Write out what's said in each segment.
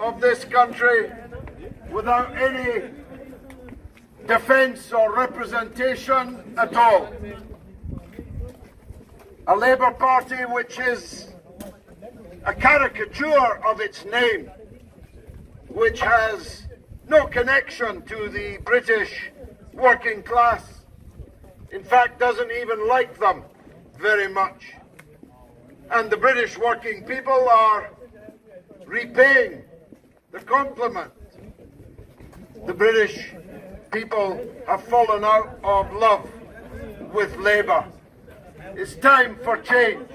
of this country without any defence or representation at all. A Labour Party which is a caricature of its name, which has no connection to the British working class, in fact doesn't even like them very much. And the British working people are repaying the compliment. The British people have fallen out of love with Labour. It's time for change.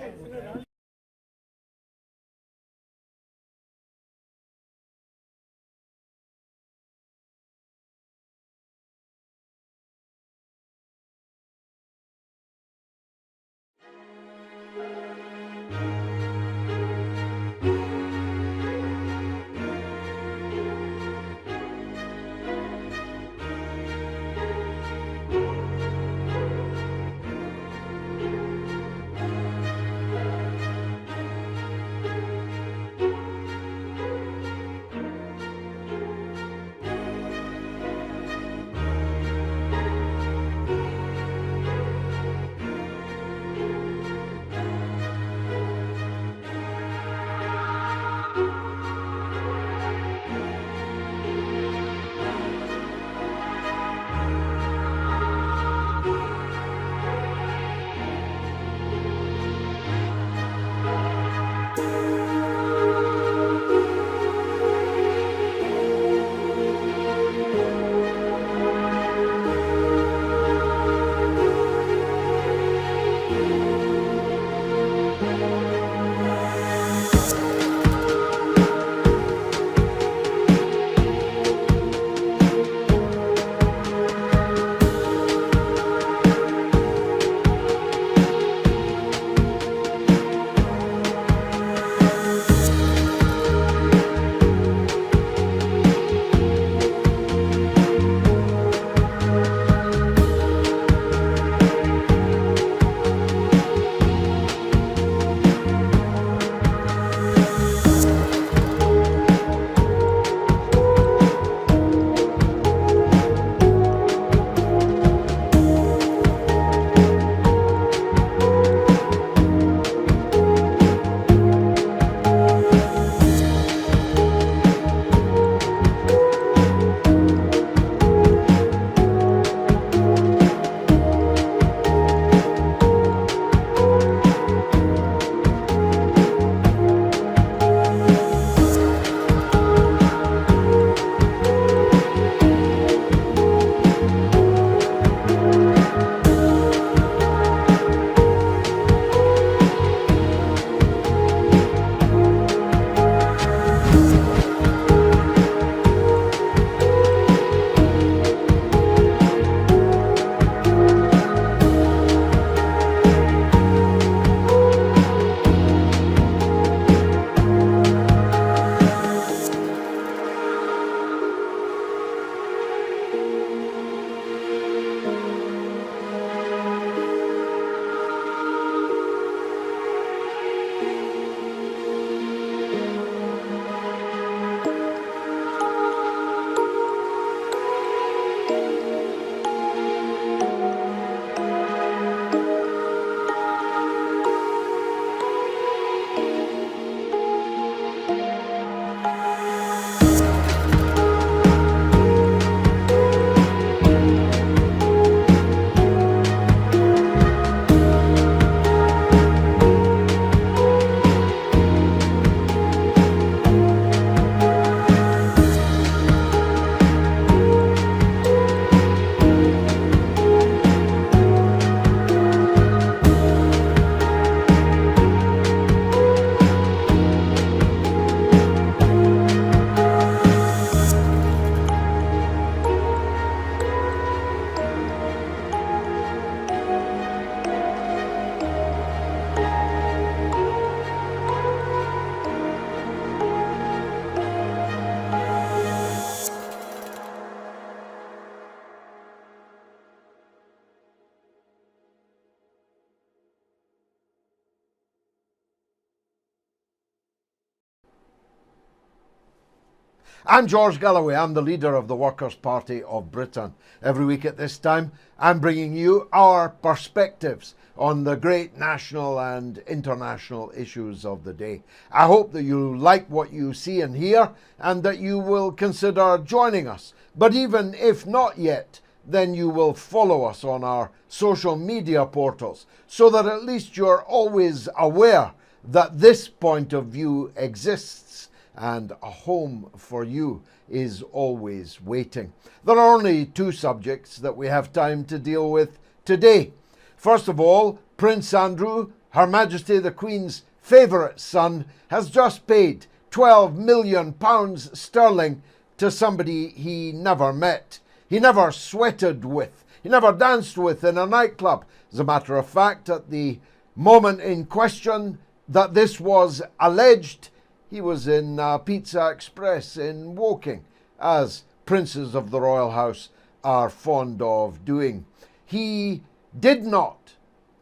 I'm George Galloway. I'm the leader of the Workers' Party of Britain. Every week at this time, I'm bringing you our perspectives on the great national and international issues of the day. I hope that you like what you see and hear and that you will consider joining us. But even if not yet, then you will follow us on our social media portals so that at least you're always aware that this point of view exists and a home for you is always waiting. There are only two subjects that we have time to deal with today. First of all, Prince Andrew, Her Majesty the Queen's favourite son, has just paid £12 million sterling to somebody he never met. He never sweated with. He never danced with in a nightclub. As a matter of fact, at the moment in question that this was alleged, he was in Pizza Express in Woking, as princes of the royal house are fond of doing. He did not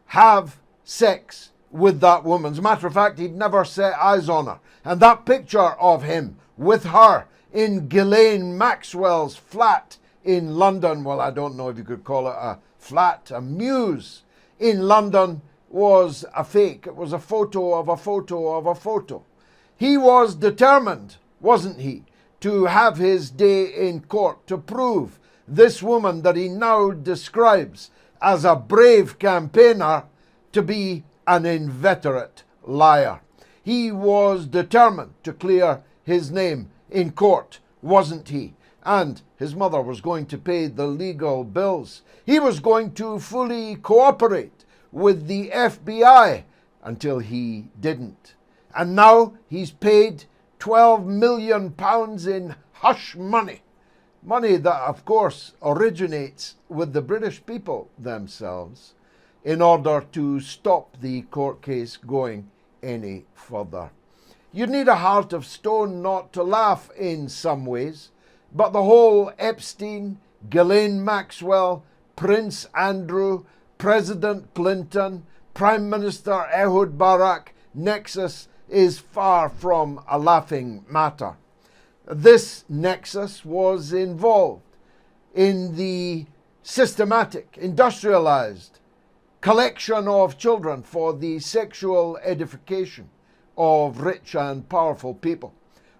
have sex with that woman. As a matter of fact, he'd never set eyes on her. And that picture of him with her in Ghislaine Maxwell's flat in London, well, I don't know if you could call it a flat, a mews in London, was a fake. It was a photo of a photo of a photo. He was determined, wasn't he, to have his day in court to prove this woman that he now describes as a brave campaigner to be an inveterate liar. He was determined to clear his name in court, wasn't he? And his mother was going to pay the legal bills. He was going to fully cooperate with the FBI until he didn't. And now he's paid £12 million in hush money. Money that, of course, originates with the British people themselves in order to stop the court case going any further. You'd need a heart of stone not to laugh in some ways, but the whole Epstein, Ghislaine Maxwell, Prince Andrew, President Clinton, Prime Minister Ehud Barak nexus is far from a laughing matter. This nexus was involved in the systematic, industrialized collection of children for the sexual edification of rich and powerful people,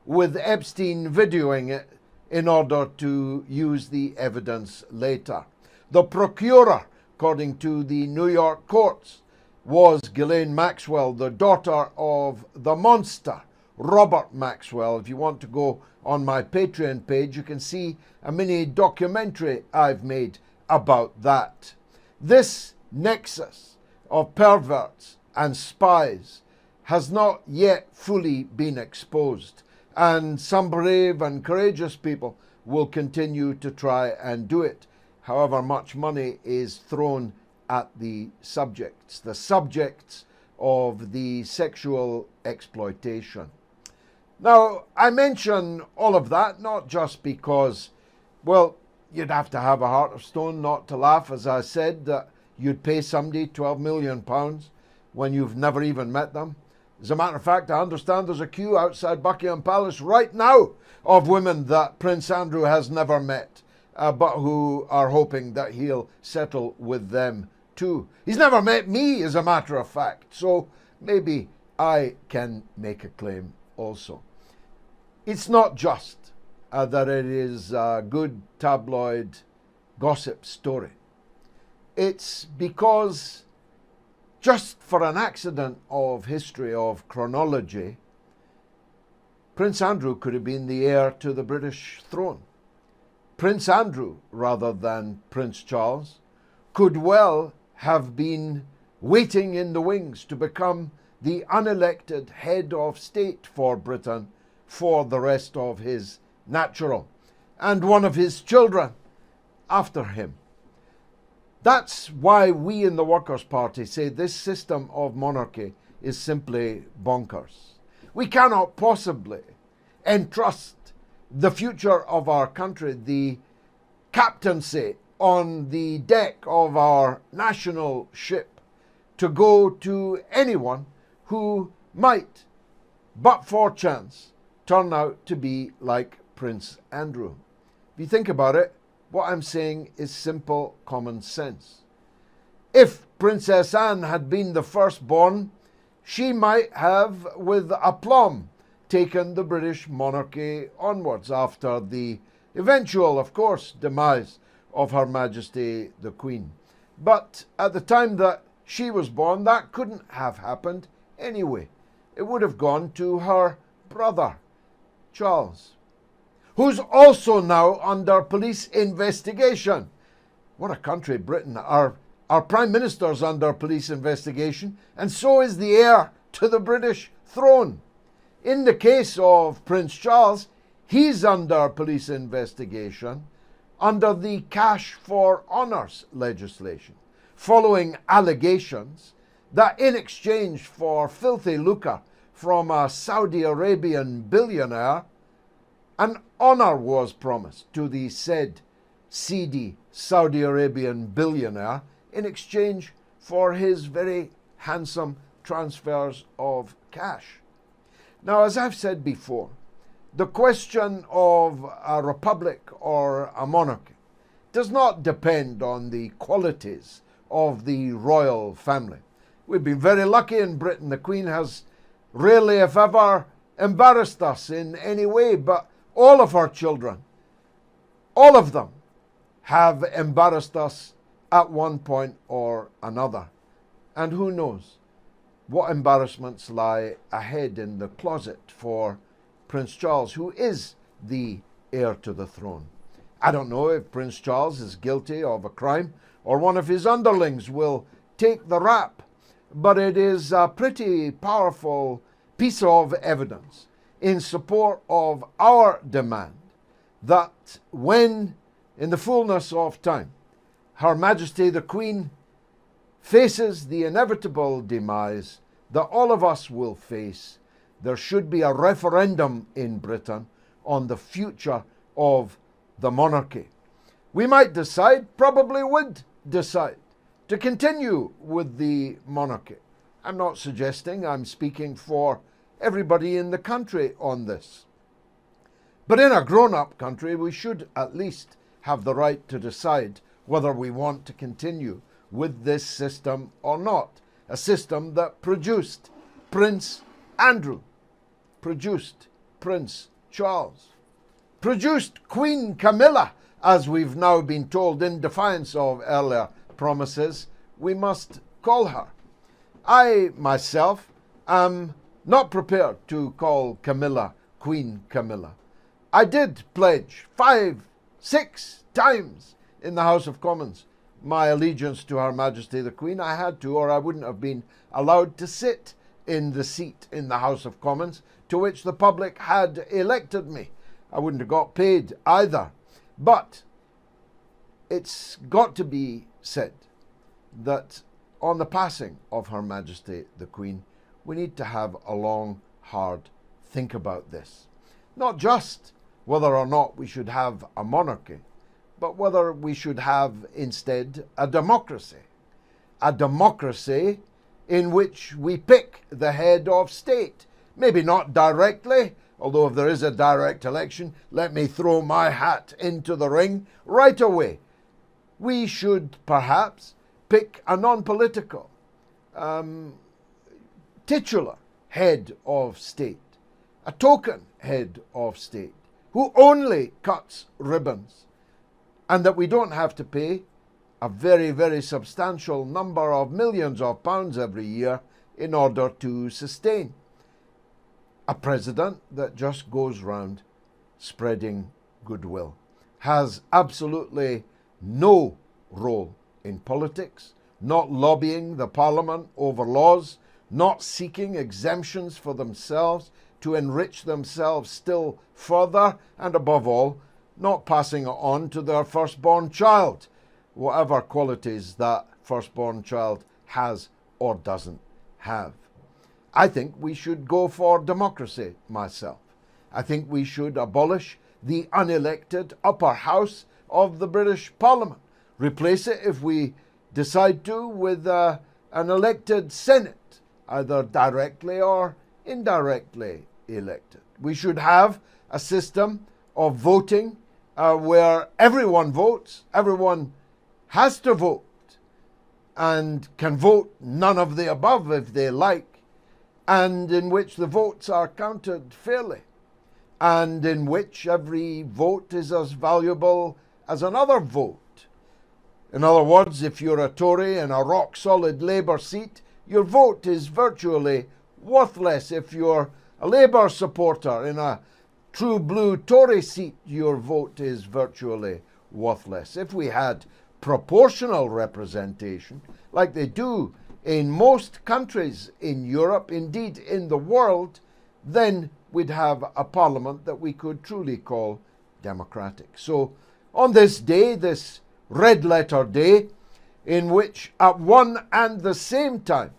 with Epstein videoing it in order to use the evidence later. The procurer, according to the New York courts, was Ghislaine Maxwell, the daughter of the monster, Robert Maxwell. If you want to go on my Patreon page, you can see a mini documentary I've made about that. This nexus of perverts and spies has not yet fully been exposed, and some brave and courageous people will continue to try and do it, however much money is thrown at the subjects of the sexual exploitation. Now, I mention all of that not just because, well, you'd have to have a heart of stone not to laugh, as I said, that you'd pay somebody £12 million when you've never even met them. As a matter of fact, I understand there's a queue outside Buckingham Palace right now of women that Prince Andrew has never met, but who are hoping that he'll settle with them too. He's never met me, as a matter of fact, so maybe I can make a claim also. It's not just that it is a good tabloid gossip story. It's because, just for an accident of history, of chronology, Prince Andrew could have been the heir to the British throne. Prince Andrew, rather than Prince Charles, could well have been waiting in the wings to become the unelected head of state for Britain for the rest of his natural, and one of his children after him. That's why we in the Workers' Party say this system of monarchy is simply bonkers. We cannot possibly entrust the future of our country, the captaincy on the deck of our national ship, to go to anyone who might, but for chance, turn out to be like Prince Andrew. If you think about it, what I'm saying is simple common sense. If Princess Anne had been the firstborn, she might have, with aplomb, taken the British monarchy onwards after the eventual, of course, demise of Her Majesty the Queen. But at the time that she was born, that couldn't have happened anyway. It would have gone to her brother, Charles, who's also now under police investigation. What a country, Britain. Our Prime Minister's under police investigation, and so is the heir to the British throne. In the case of Prince Charles, he's under police investigation under the Cash for Honours legislation, following allegations that in exchange for filthy lucre from a Saudi Arabian billionaire, an honour was promised to the said seedy Saudi Arabian billionaire in exchange for his very handsome transfers of cash. Now, as I've said before, the question of a republic or a monarchy does not depend on the qualities of the royal family. We've been very lucky in Britain. The Queen has rarely, if ever, embarrassed us in any way, but all of our children, all of them, have embarrassed us at one point or another. And who knows what embarrassments lie ahead in the closet for Prince Charles, who is the heir to the throne. I don't know if Prince Charles is guilty of a crime or one of his underlings will take the rap, but it is a pretty powerful piece of evidence in support of our demand that when, in the fullness of time, Her Majesty the Queen faces the inevitable demise that all of us will face, there should be a referendum in Britain on the future of the monarchy. We might decide, probably would decide, to continue with the monarchy. I'm not suggesting I'm speaking for everybody in the country on this. But in a grown-up country, we should at least have the right to decide whether we want to continue with this system or not. A system that produced Prince Andrew, produced Prince Charles, produced Queen Camilla, as we've now been told in defiance of earlier promises we must call her. I myself am not prepared to call Camilla Queen Camilla. I did pledge 5, 6 times in the House of Commons my allegiance to Her Majesty the Queen. I had to, or I wouldn't have been allowed to sit in the seat in the House of Commons to which the public had elected me. I wouldn't have got paid either. But it's got to be said that on the passing of Her Majesty the Queen, we need to have a long, hard think about this. Not just whether or not we should have a monarchy, but whether we should have instead a democracy. A democracy in which we pick the head of state. Maybe not directly, although if there is a direct election, let me throw my hat into the ring right away. We should perhaps pick a non-political, titular head of state, a token head of state, who only cuts ribbons, and that we don't have to pay a very, very substantial number of millions of pounds every year in order to sustain a president that just goes round spreading goodwill, has absolutely no role in politics, not lobbying the Parliament over laws, not seeking exemptions for themselves to enrich themselves still further, and above all, not passing it on to their firstborn child, whatever qualities that firstborn child has or doesn't have. I think we should go for democracy myself. I think we should abolish the unelected upper house of the British Parliament. Replace it, if we decide to, with an elected Senate, either directly or indirectly elected. We should have a system of voting where everyone votes, everyone has to vote and can vote none of the above if they like, and in which the votes are counted fairly, and in which every vote is as valuable as another vote. In other words, if you're a Tory in a rock-solid Labour seat, your vote is virtually worthless. If you're a Labour supporter in a true blue Tory seat, your vote is virtually worthless. If we had proportional representation, like they do in most countries in Europe, indeed in the world, then we'd have a parliament that we could truly call democratic. So on this day, this red letter day, in which at one and the same time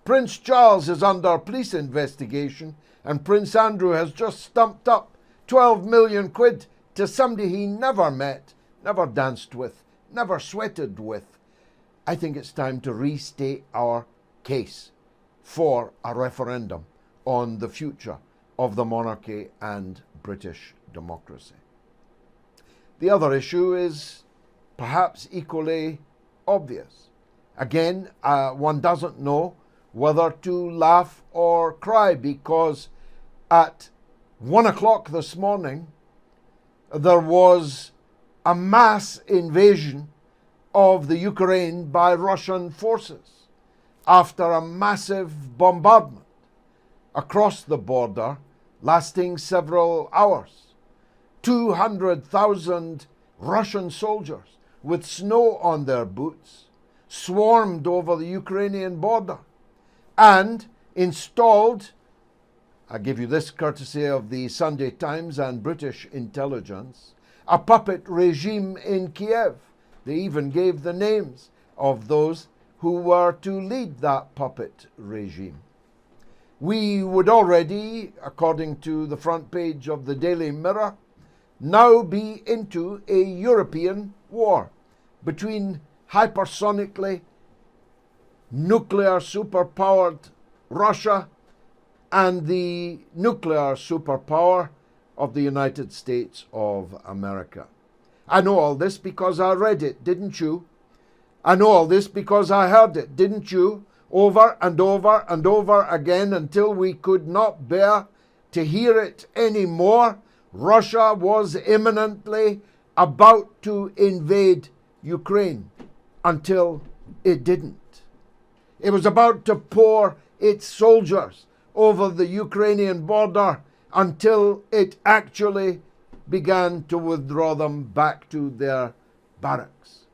Prince Charles is under police investigation and Prince Andrew has just stumped up 12 million quid to somebody he never met, never danced with, never sweated with, I think it's time to restate our case for a referendum on the future of the monarchy and British democracy. The other issue is perhaps equally obvious. Again, one doesn't know whether to laugh or cry, because at 1 o'clock this morning there was a mass invasion of the Ukraine by Russian forces after a massive bombardment across the border lasting several hours. 200,000 Russian soldiers with snow on their boots swarmed over the Ukrainian border and installed, I give you this courtesy of the Sunday Times and British intelligence, a puppet regime in Kiev. They even gave the names of those who were to lead that puppet regime. We would already, according to the front page of the Daily Mirror, now be into a European war between hypersonically nuclear superpowered Russia and the nuclear superpower of the United States of America. I know all this because I read it, didn't you? I know all this because I heard it, didn't you? Over and over and over again until we could not bear to hear it anymore. Russia was imminently about to invade Ukraine until it didn't. It was about to pour its soldiers over the Ukrainian border until it actually began to withdraw them back to their barracks.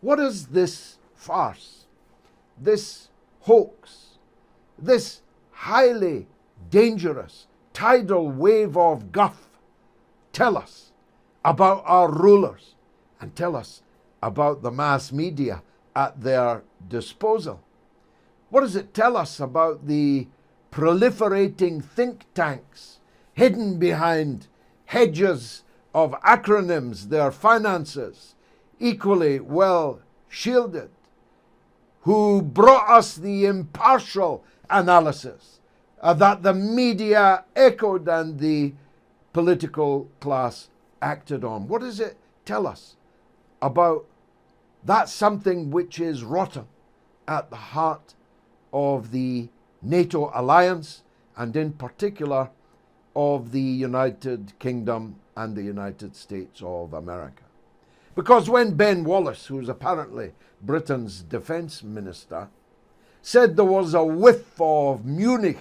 What is this farce, this hoax, this highly dangerous tidal wave of guff tell us about our rulers and tell us about the mass media at their disposal? What does it tell us about the proliferating think tanks hidden behind hedges of acronyms, their finances equally well shielded, who brought us the impartial analysis that the media echoed and the political class acted on? What does it tell us about that something which is rotten at the heart of the NATO alliance, and in particular of the United Kingdom and the United States of America? Because when Ben Wallace, who's apparently Britain's defence minister, said there was a whiff of Munich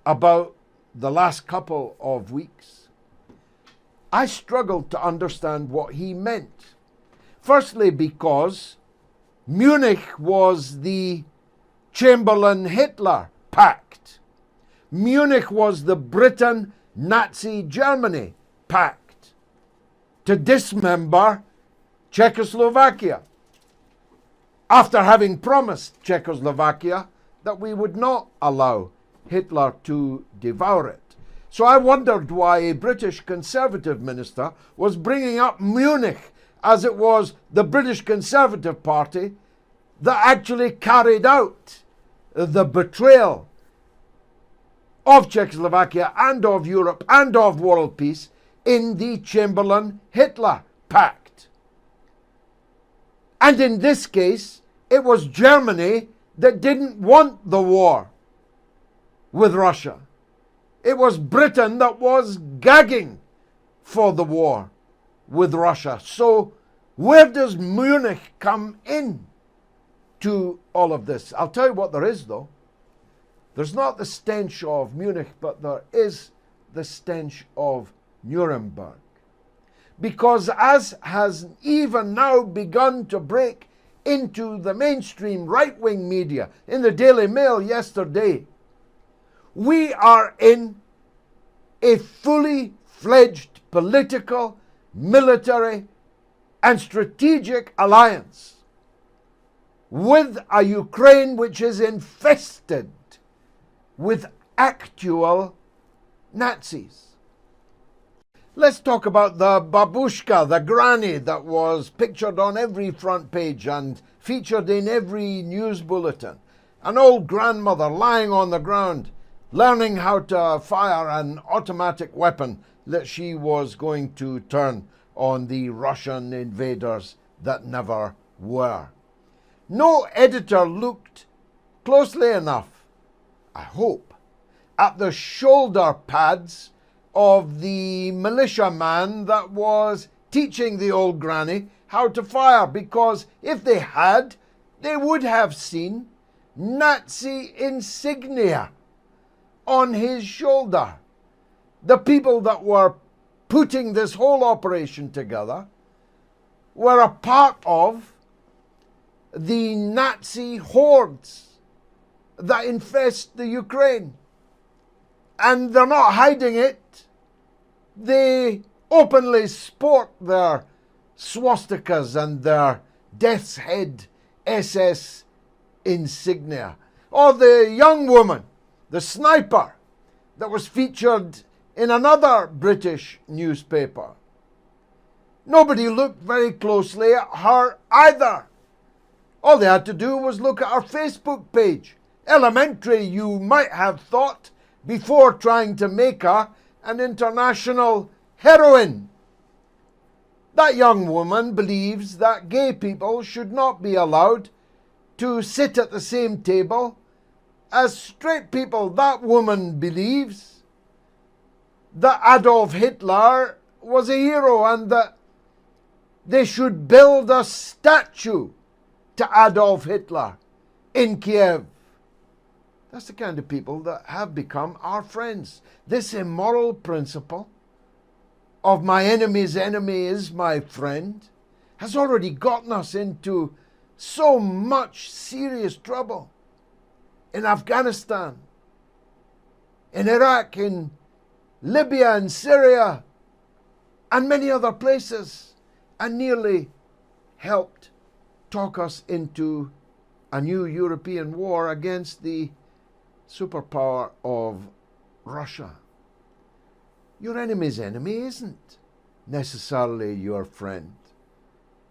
about the last couple of weeks, I struggled to understand what he meant. Firstly, because Munich was the Chamberlain-Hitler pact. Munich was the Britain-Nazi-Germany pact to dismember Czechoslovakia, after having promised Czechoslovakia that we would not allow Hitler to devour it. So I wondered why a British Conservative minister was bringing up Munich, as it was the British Conservative Party that actually carried out the betrayal of Czechoslovakia and of Europe and of world peace in the Chamberlain-Hitler Pact. And in this case, it was Germany that didn't want the war with Russia. It was Britain that was gagging for the war with Russia. So where does Munich come in to all of this? I'll tell you what there is, though. There's not the stench of Munich, but there is the stench of Nuremberg. Because as has even now begun to break into the mainstream right-wing media, in the Daily Mail yesterday, we are in a fully fledged political, military, and strategic alliance with a Ukraine which is infested with actual Nazis. Let's talk about the babushka, the granny that was pictured on every front page and featured in every news bulletin. An old grandmother lying on the ground, learning how to fire an automatic weapon that she was going to turn on the Russian invaders that never were. No editor looked closely enough, I hope, at the shoulder pads of the militiaman that was teaching the old granny how to fire, because if they had, they would have seen Nazi insignia on his shoulder. The people that were putting this whole operation together were a part of the Nazi hordes that infest the Ukraine. And they're not hiding it. They openly sport their swastikas and their death's head SS insignia. Or the young woman, the sniper, that was featured in another British newspaper. Nobody looked very closely at her either. All they had to do was look at her Facebook page. Elementary, you might have thought, before trying to make her an international heroine. That young woman believes that gay people should not be allowed to sit at the same table as straight people. That woman believes that Adolf Hitler was a hero and that they should build a statue to Adolf Hitler in Kiev. That's the kind of people that have become our friends. This immoral principle of my enemy's enemy is my friend has already gotten us into so much serious trouble in Afghanistan, in Iraq, in Libya and Syria, and many other places, and nearly helped talk us into a new European war against the superpower of Russia. Your enemy's enemy isn't necessarily your friend.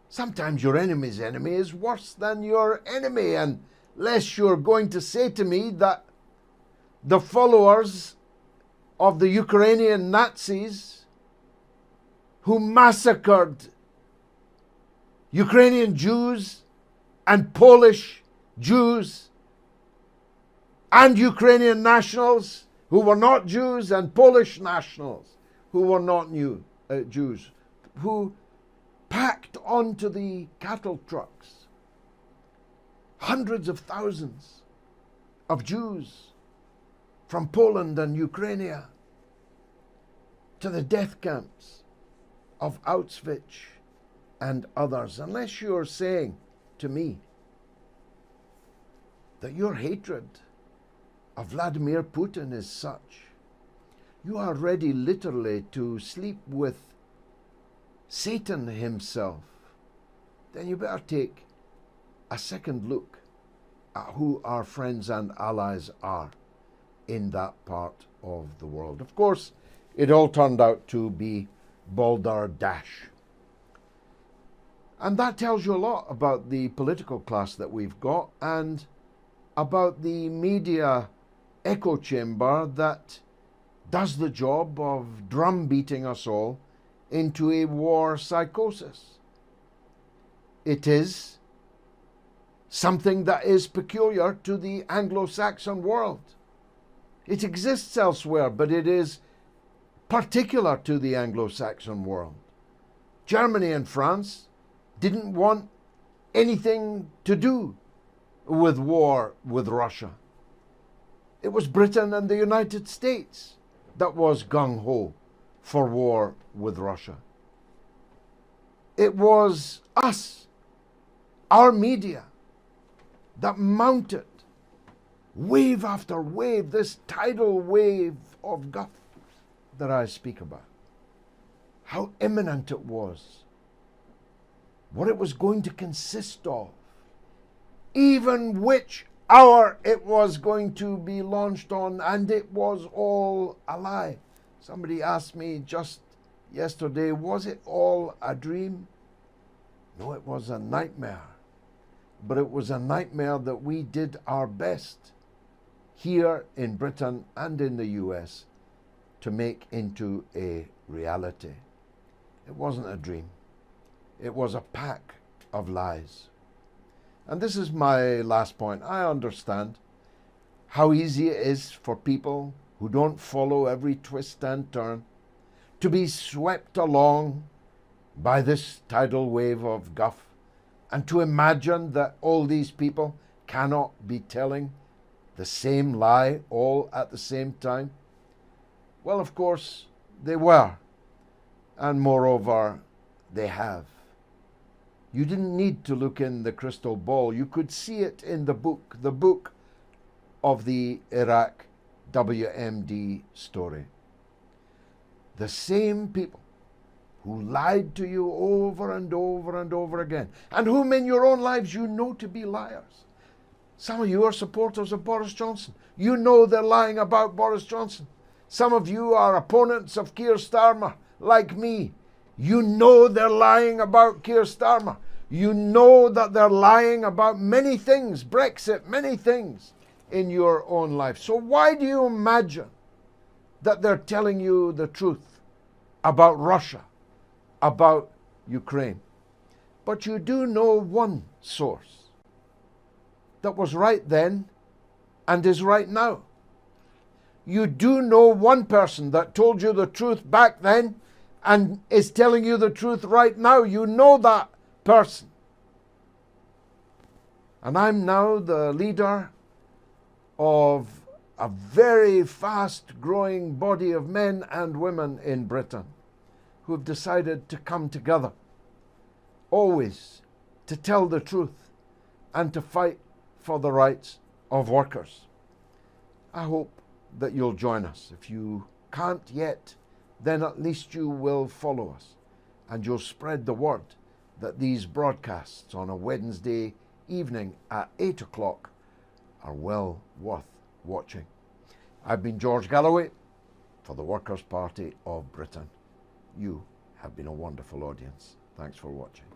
Sometimes your enemy's enemy is worse than your enemy, unless you're going to say to me that the followers of the Ukrainian Nazis who massacred Ukrainian Jews and Polish Jews and Ukrainian nationals who were not Jews and Polish nationals who were not Jews, who packed onto the cattle trucks hundreds of thousands of Jews from Poland and Ukraine to the death camps of Auschwitz and others. Unless you're saying to me that your hatred of Vladimir Putin is such, you are ready literally to sleep with Satan himself, then you better take a second look at who our friends and allies are in that part of the world. Of course, it all turned out to be balderdash. And that tells you a lot about the political class that we've got and about the media echo chamber that does the job of drumbeating us all into a war psychosis. It is something that is peculiar to the Anglo-Saxon world. It exists elsewhere, but it is particular to the Anglo-Saxon world. Germany and France didn't want anything to do with war with Russia. It was Britain and the United States that was gung-ho for war with Russia. It was us, our media, that mounted wave after wave, this tidal wave of guff that I speak about. How imminent it was, what it was going to consist of, even which hour it was going to be launched on, and it was all a lie. Somebody asked me just yesterday, was it all a dream? No, it was a nightmare. But it was a nightmare that we did our best here in Britain and in the US to make into a reality. It wasn't a dream. It was a pack of lies. And this is my last point. I understand how easy it is for people who don't follow every twist and turn to be swept along by this tidal wave of guff, and to imagine that all these people cannot be telling the same lie all at the same time. Well, of course, they were, and moreover, they have. You didn't need to look in the crystal ball. You could see it in the book of the Iraq WMD story. The same people who lied to you over and over and over again, and whom in your own lives you know to be liars. Some of you are supporters of Boris Johnson. You know they're lying about Boris Johnson. Some of you are opponents of Keir Starmer, like me. You know they're lying about Keir Starmer. You know that they're lying about many things, Brexit, many things in your own life. So why do you imagine that they're telling you the truth about Russia, about Ukraine? But you do know one source that was right then and is right now. You do know one person that told you the truth back then and is telling you the truth right now. You know that person. And I'm now the leader of a very fast growing body of men and women in Britain who have decided to come together, always to tell the truth and to fight for the rights of workers. I hope that you'll join us. If you can't yet, then at least you will follow us and you'll spread the word that these broadcasts on a Wednesday evening at 8 o'clock are well worth watching. I've been George Galloway for the Workers' Party of Britain. You have been a wonderful audience. Thanks for watching.